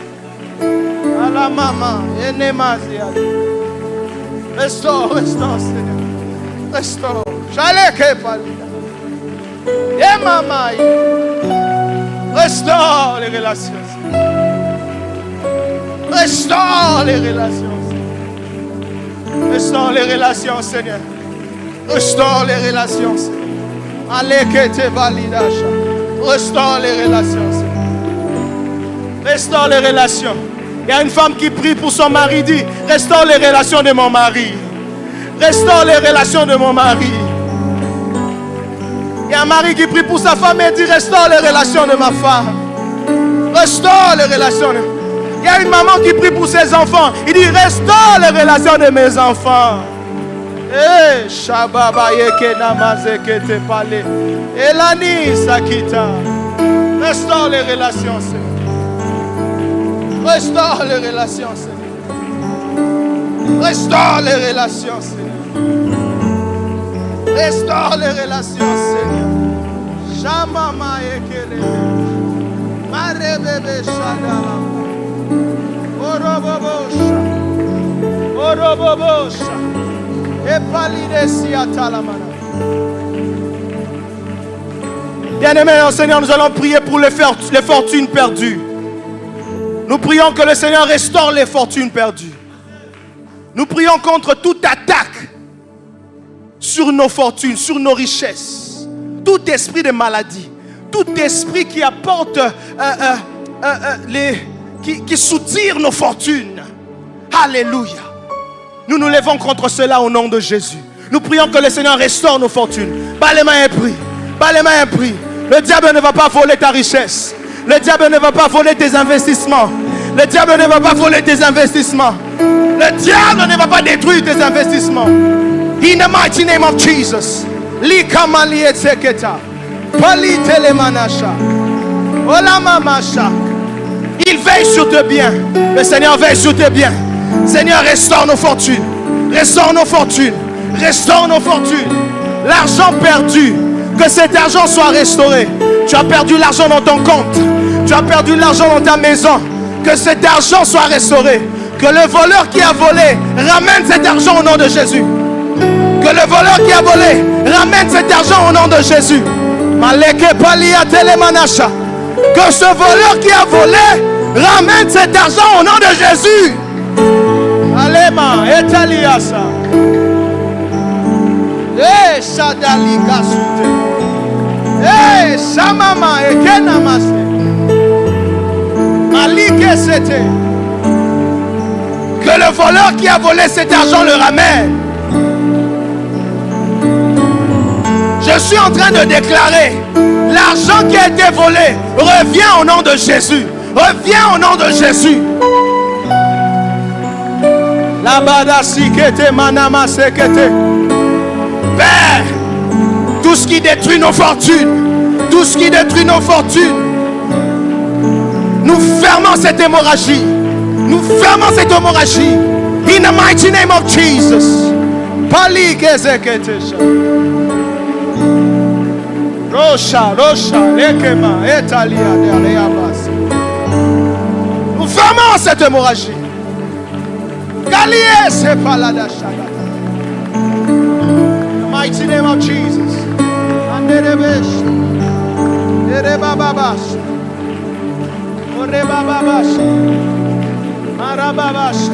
Restaure, restaure, Seigneur. Restaure. Restaure les relations. Restaure les relations. Restaure les relations, Seigneur. Restaure les relations, Seigneur. Restaure les relations, Seigneur. Restaure les relations. Il y a une femme qui prie pour son mari, dit, restaure les relations de mon mari. Restaure les relations de mon mari. Il y a un mari qui prie pour sa femme et dit, restaure les relations de ma femme. Restaure les relations de... Il y a une maman qui prie pour ses enfants. Il dit, restaure les relations de mes enfants. Eh, Shababa yeke namaze te pale. Elani sakita. Restaure les relations, Seigneur. Restaure les relations, Seigneur. Restaure les relations, Seigneur. Restaure les relations, Seigneur. Shamama yekele. Mare bebe shadala. Orobobosha. Orobobosha. Bien-aimés au Seigneur, nous allons prier pour les fortunes perdues. Nous prions que le Seigneur restaure les fortunes perdues. Nous prions contre toute attaque sur nos fortunes, sur nos richesses. Tout esprit de maladie, tout esprit qui apporte, qui soutire nos fortunes. Alléluia. Nous nous levons contre cela au nom de Jésus. Nous prions que le Seigneur restaure nos fortunes. Bas les mains et prie. Bas les mains et prie. Le diable ne va pas voler ta richesse. Le diable ne va pas voler tes investissements. Le diable ne va pas voler tes investissements. Le diable ne va pas détruire tes investissements. In the mighty name of Jesus. Likamali etseketa. Pali telemanasha. Olamamasha. Il veille sur tes biens. Le Seigneur veille sur tes biens. Seigneur, restaure nos fortunes. Restaure nos fortunes. Restaure nos fortunes. L'argent perdu, que cet argent soit restauré. Tu as perdu l'argent dans ton compte. Tu as perdu l'argent dans ta maison. Que cet argent soit restauré. Que le voleur qui a volé ramène cet argent au nom de Jésus. Que le voleur qui a volé ramène cet argent au nom de Jésus. Que ce voleur qui a volé ramène cet argent au nom de Jésus. Alema, etaliasa. Eh, Shadali Gasute. Eh, Shamama, Ekenamase. Malike Sete. Que le voleur qui a volé cet argent le ramène. Je suis en train de déclarer, l'argent qui a été volé revient au nom de Jésus. Revient au nom de Jésus. Père, tout ce qui détruit nos fortunes, tout ce qui détruit nos fortunes, nous fermons cette hémorragie. Nous fermons cette hémorragie. In the mighty name of Jesus. Rocha, Lekema, Etalia, Dealeabas. Nous fermons cette hémorragie. Galie, c'est pas la dachagata. Mighty name of Jesus. Anderebesh. Derebababash. Orebababash. Marababash.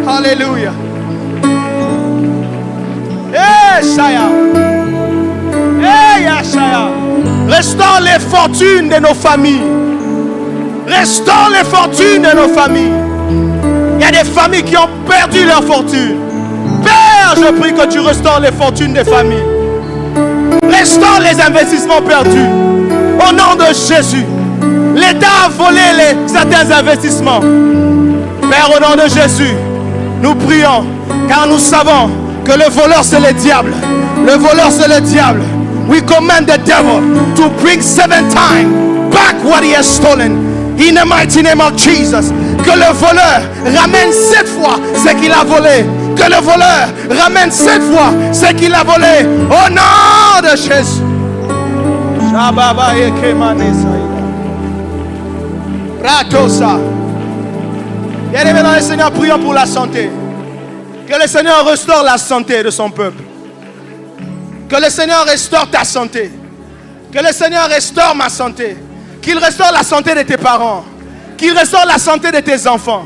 Hallelujah. Hey, Shaya. Hey, Yashaya. Restaure les fortunes de nos familles. Restaure les fortunes de nos familles. Il y a des familles qui ont perdu leur fortune. Père, je prie que tu restaures les fortunes des familles. Restaure les investissements perdus. Au nom de Jésus. L'État a volé certains investissements. Père, au nom de Jésus, nous prions, car nous savons que le voleur c'est le diable. Le voleur c'est le diable. We command the devil to bring 7 times back what he has stolen. In the mighty name of Jesus. Que le voleur ramène 7 fois ce qu'il a volé. Que le voleur ramène 7 fois ce qu'il a volé. Au nom de Jésus. Ratosa. Bien-aimés dans le Seigneur, prions pour la santé. Que le Seigneur restaure la santé de son peuple. Que le Seigneur restaure ta santé. Que le Seigneur restaure ma santé. Qu'il restaure la santé de tes parents. Qu'il restaure la santé de tes enfants.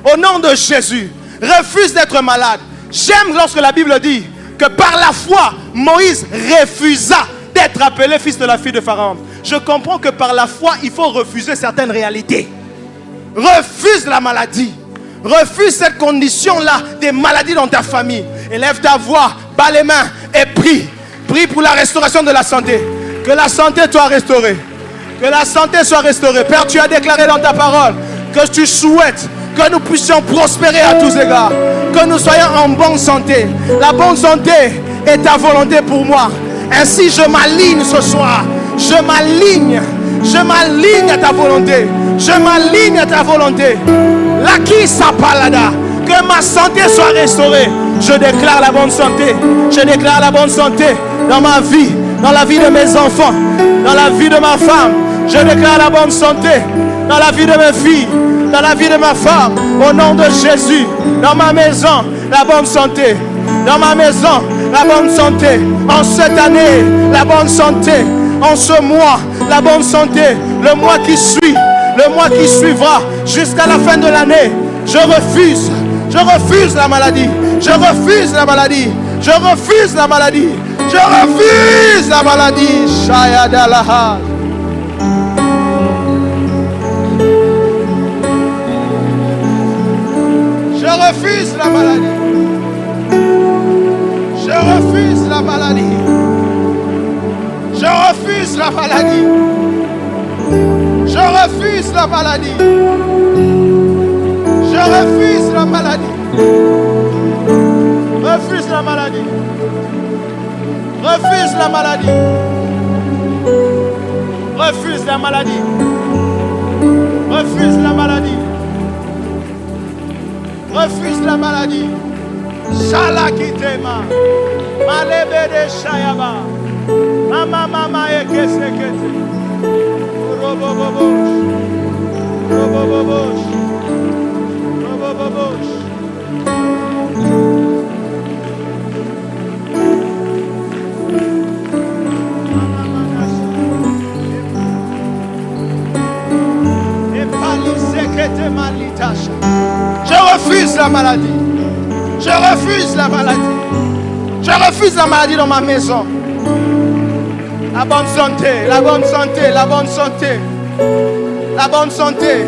Au nom de Jésus, refuse d'être malade. J'aime lorsque la Bible dit que par la foi, Moïse refusa d'être appelé fils de la fille de Pharaon. Je comprends que par la foi, il faut refuser certaines réalités. Refuse la maladie. Refuse cette condition-là des maladies dans ta famille. Élève ta voix, bats les mains et prie. Prie pour la restauration de la santé. Que la santé soit restaurée. Que la santé soit restaurée. Père, tu as déclaré dans ta parole que tu souhaites que nous puissions prospérer à tous égards. Que nous soyons en bonne santé. La bonne santé est ta volonté pour moi. Ainsi, je m'aligne ce soir. Je m'aligne à ta volonté. Je m'aligne à ta volonté. Laki Sapalada. Que ma santé soit restaurée. Je déclare la bonne santé. Je déclare la bonne santé dans ma vie, dans la vie de mes enfants, dans la vie de ma femme. Je déclare la bonne santé dans la vie de mes filles, dans la vie de ma femme. Au nom de Jésus, dans ma maison, la bonne santé. Dans ma maison, la bonne santé. En cette année, la bonne santé. En ce mois, la bonne santé. Le mois qui suit, le mois qui suivra, jusqu'à la fin de l'année. Je refuse la maladie. Je refuse la maladie. Je refuse la maladie. Je refuse la maladie. Shayadalaha. Je refuse la maladie. Je refuse la maladie. Je refuse la maladie. Je refuse la maladie. Je refuse la maladie. Refuse la maladie. Refuse la maladie. Refuse la maladie. Refuse la maladie. Refuse la maladie. Shalakitema. Malebede shayaba. Mama ekesekete. Robobobosh. Robobobosh. Robobobosh. Je refuse la maladie. Je refuse la maladie. Je refuse la maladie dans ma maison. La bonne santé, la bonne santé, la bonne santé. La bonne santé.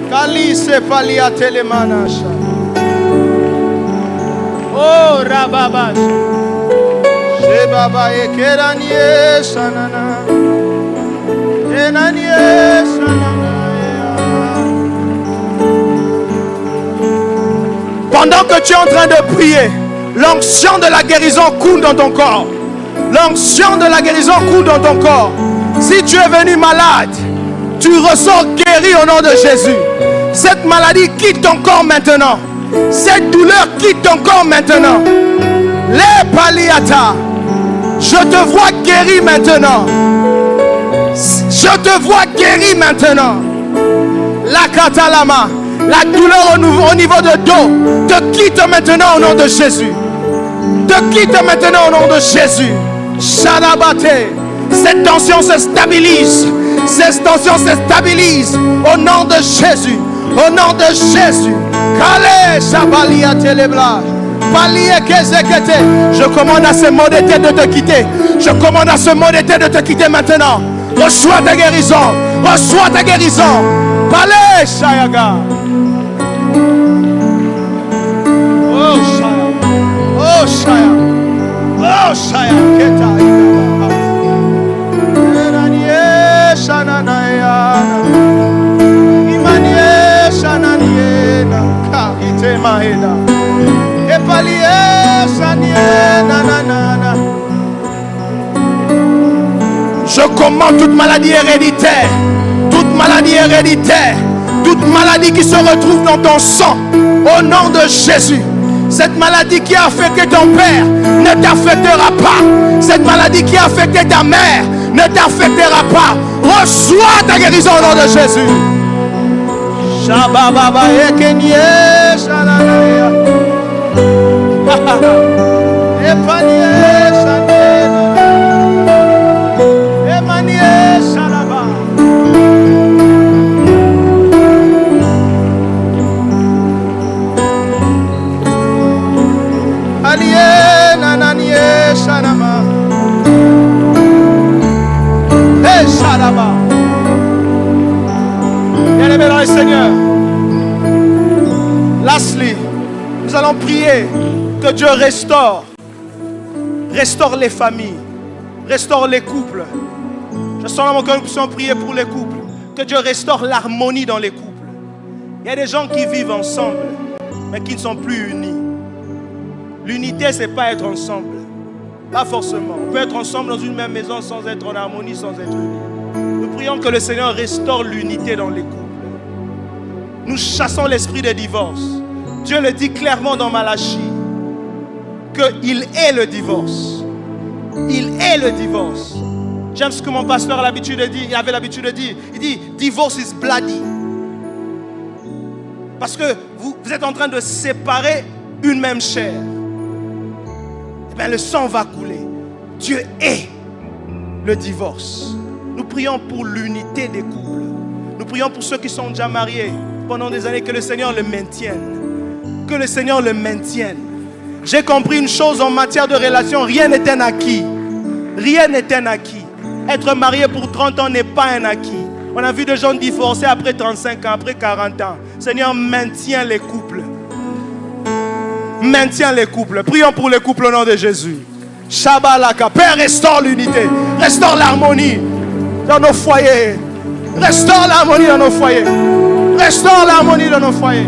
Kalice palia telemanasha. Oh rababash. Shebaba ekeranie sanana. Enanie sanana. Pendant que tu es en train de prier, l'onction de la guérison coule dans ton corps. L'onction de la guérison coule dans ton corps. Si tu es venu malade, tu ressors guéri au nom de Jésus. Cette maladie quitte ton corps maintenant. Cette douleur quitte ton corps maintenant. Les paliata. Je te vois guéri maintenant. Je te vois guéri maintenant. La katalama. La douleur au niveau de dos te quitte maintenant au nom de Jésus. Te quitte maintenant au nom de Jésus. Shalabate. Cette tension se stabilise. Cette tension se stabilise au nom de Jésus. Au nom de Jésus. Kale Shabalia Telebla. Je commande à ce mot de tête de te quitter. Je commande à ce mot de tête de te quitter maintenant. Reçois ta guérison. Reçois ta guérison. Palais Shayaga. Oh Shaya. Oh Shaya. Oh Shaya. Keta. Enanie Shananaya. Imanie Shananiena. Ka ite maheda. Epalie Shaniena nanana. Je commande toute maladie héréditaire. Toute maladie héréditaire. Toute maladie qui se retrouve dans ton sang. Au nom de Jésus. Cette maladie qui a affecté ton père ne t'affectera pas. Cette maladie qui a affecté ta mère ne t'affectera pas. Reçois ta guérison au nom de Jésus. Shabababa ekenye shananaya. Epanie shanena. Emanie shalaba. Aliye nananie shanama. Hey shalaba. Bien-aimé dans le Seigneur. Lastly, nous allons prier que Dieu restaure les familles, restaure les couples. Je sens dans mon cœur que nous puissions prier pour les couples, que Dieu restaure l'harmonie dans les couples. Il y a des gens qui vivent ensemble, mais qui ne sont plus unis. L'unité, c'est pas être ensemble, pas forcément. On peut être ensemble dans une même maison sans être en harmonie, sans être unis. Nous prions que le Seigneur restaure l'unité dans les couples. Nous chassons l'esprit de divorce. Dieu le dit clairement dans Malachie qu'il est le divorce. Il est le divorce. J'aime ce que mon pasteur a l'habitude de dire. Il avait l'habitude de dire. Il dit divorce is bloody. Parce que vous êtes en train de séparer une même chair. Eh bien, le sang va couler. Dieu est le divorce. Nous prions pour l'unité des couples. Nous prions pour ceux qui sont déjà mariés pendant des années, que le Seigneur le maintienne. Que le Seigneur le maintienne. J'ai compris une chose en matière de relation, rien n'est un acquis. Rien n'est un acquis. Être marié pour 30 ans n'est pas un acquis. On a vu des gens divorcer après 35 ans, après 40 ans. Seigneur, maintiens les couples. Maintiens les couples. Prions pour les couples au nom de Jésus. Shabalaka. Père, restaure l'unité. Restaure l'harmonie dans nos foyers. Restaure l'harmonie dans nos foyers. Restaure l'harmonie dans nos foyers.